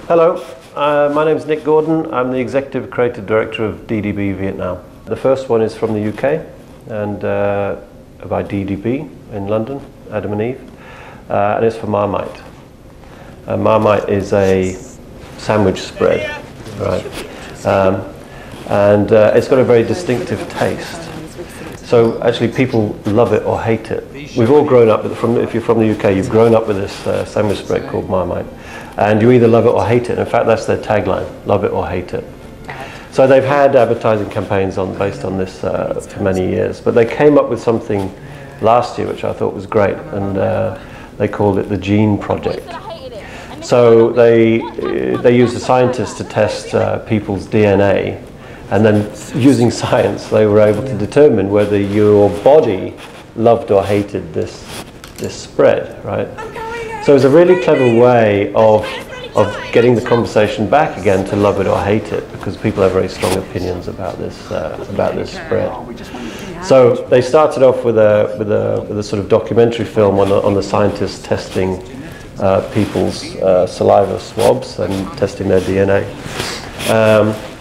Hello, my name is Nick Gordon. I'm the Executive Creative Director of DDB Vietnam. The first one is from the UK and by DDB in London, Adam and Eve, and it's for Marmite. Marmite is a sandwich spread, right? And it's got a very distinctive taste. So actually people love it or hate it. We've all grown up with, if you're from the UK, you've grown up with this sandwich spread called Marmite. And you either love it or hate it. In fact, that's their tagline, love it or hate it. So they've had advertising campaigns based on this for many years. But they came up with something last year which I thought was great. And they called it the Gene Project. So they used a scientist to test people's DNA. And then using science, they were able to determine whether your body loved or hated this spread, right? So it was a really clever way of getting the conversation back again to love it or hate it, because people have very strong opinions about this spread. So they started off with a sort of documentary film on the scientists testing people's saliva swabs and testing their DNA.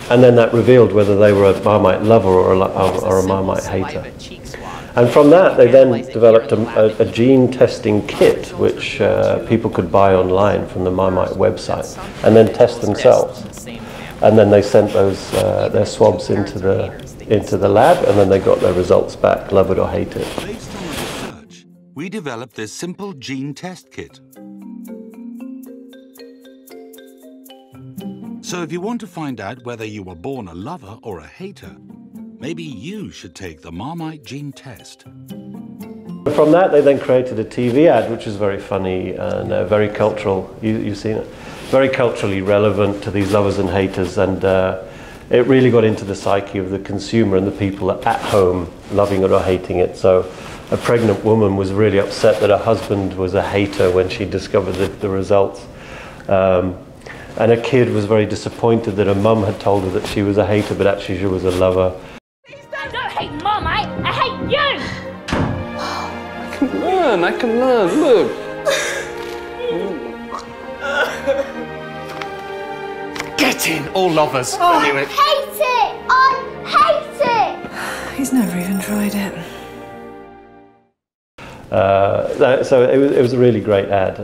And then that revealed whether they were a Marmite lover or a Marmite hater. And from that, they then developed a gene testing kit, which people could buy online from the Marmite website, and then test themselves. And then they sent their swabs into the lab, and then they got their results back, love it or hate it. Based on our research, we developed this simple gene test kit. So if you want to find out whether you were born a lover or a hater, maybe you should take the Marmite gene test. From that, they then created a TV ad, which is very funny and very cultural. You've seen it. Very culturally relevant to these lovers and haters, and it really got into the psyche of the consumer and the people at home, loving it or hating it. So a pregnant woman was really upset that her husband was a hater when she discovered the results. And a kid was very disappointed that her mum had told her that she was a hater, but actually she was a lover. I don't hate Marmite, I hate you! I can learn, look. Get in, all lovers. Oh, I knew it. Hate it! I hate it! He's never even tried it. So it was a really great ad.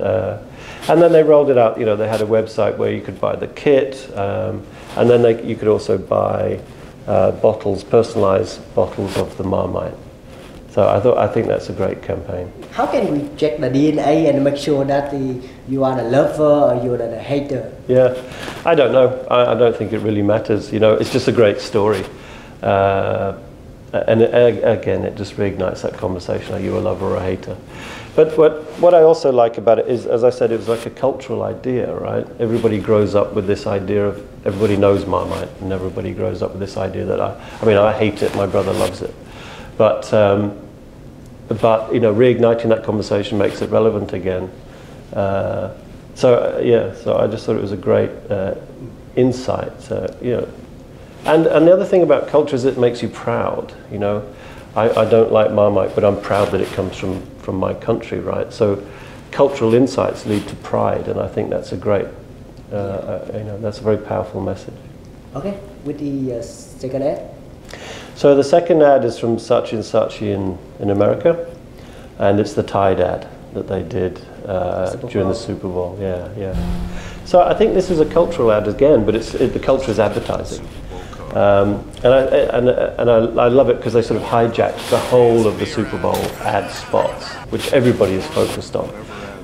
And then they rolled it out, you know, they had a website where you could buy the kit, and then you could also buy bottles, personalized bottles of the Marmite. So I think that's a great campaign. How can we check the DNA and make sure that you are a lover or you are a hater? Yeah, I don't know. I don't think it really matters. You know, it's just a great story. And again, it just reignites that conversation, are you a lover or a hater? But what I also like about it is, as I said, it was like a cultural idea, right? Everybody grows up with this idea of, everybody knows Marmite, and everybody grows up with this idea that I mean, I hate it, my brother loves it. But you know, reigniting that conversation makes it relevant again. So I just thought it was a great insight, you know. And the other thing about culture is it makes you proud, you know. I don't like Marmite, but I'm proud that it comes from my country, right? So cultural insights lead to pride, and I think that's a great, you know, that's a very powerful message. Okay, with the second ad? So the second ad is from Saatchi & Saatchi in America, and it's the Tide ad that they did during the Super Bowl. Yeah. So I think this is a cultural ad again, but the culture is advertising. And I love it because they sort of hijacked the whole of the Super Bowl ad spots, which everybody is focused on.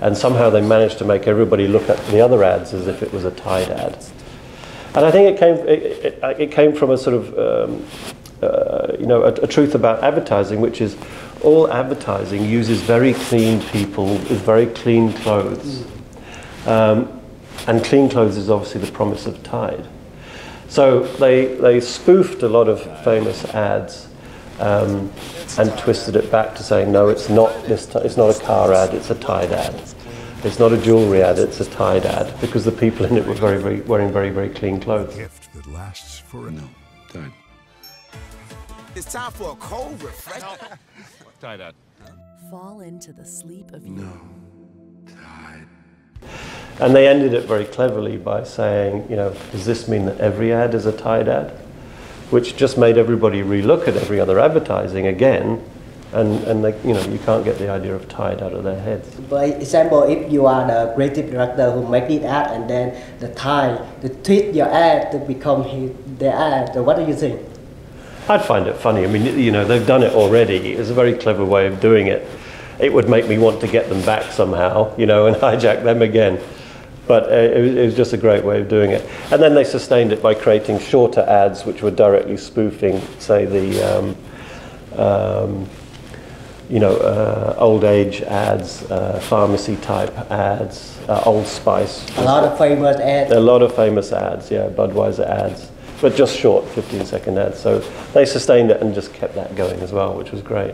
And somehow they managed to make everybody look at the other ads as if it was a Tide ad. And I think it came from a sort of, you know, a truth about advertising, which is all advertising uses very clean people with very clean clothes. And clean clothes is obviously the promise of Tide. So they spoofed a lot of famous ads and twisted it back to saying, no, it's not a car ad, it's a Tide ad. It's not a jewelry ad, it's a Tide ad, because the people in it were wearing very clean clothes. Gift that lasts for no, Tide. It's time for a cold refreshment. Tide ad. Fall into the sleep of No, Tide. And they ended it very cleverly by saying, you know, does this mean that every ad is a Tide ad? Which just made everybody relook at every other advertising again, and they, you know, you can't get the idea of Tide out of their heads. For example, if you are the creative director who make this ad and then the Tide to tweak your ad to become their ad, so what do you think? I'd find it funny. I mean, you know, they've done it already. It's a very clever way of doing it. It would make me want to get them back somehow, you know, and hijack them again. But it was just a great way of doing it. And then they sustained it by creating shorter ads which were directly spoofing, say, the you know, old age ads, pharmacy type ads, Old Spice. A lot of famous ads. A lot of famous ads, yeah, Budweiser ads, but just short 15-second ads. So they sustained it and just kept that going as well, which was great.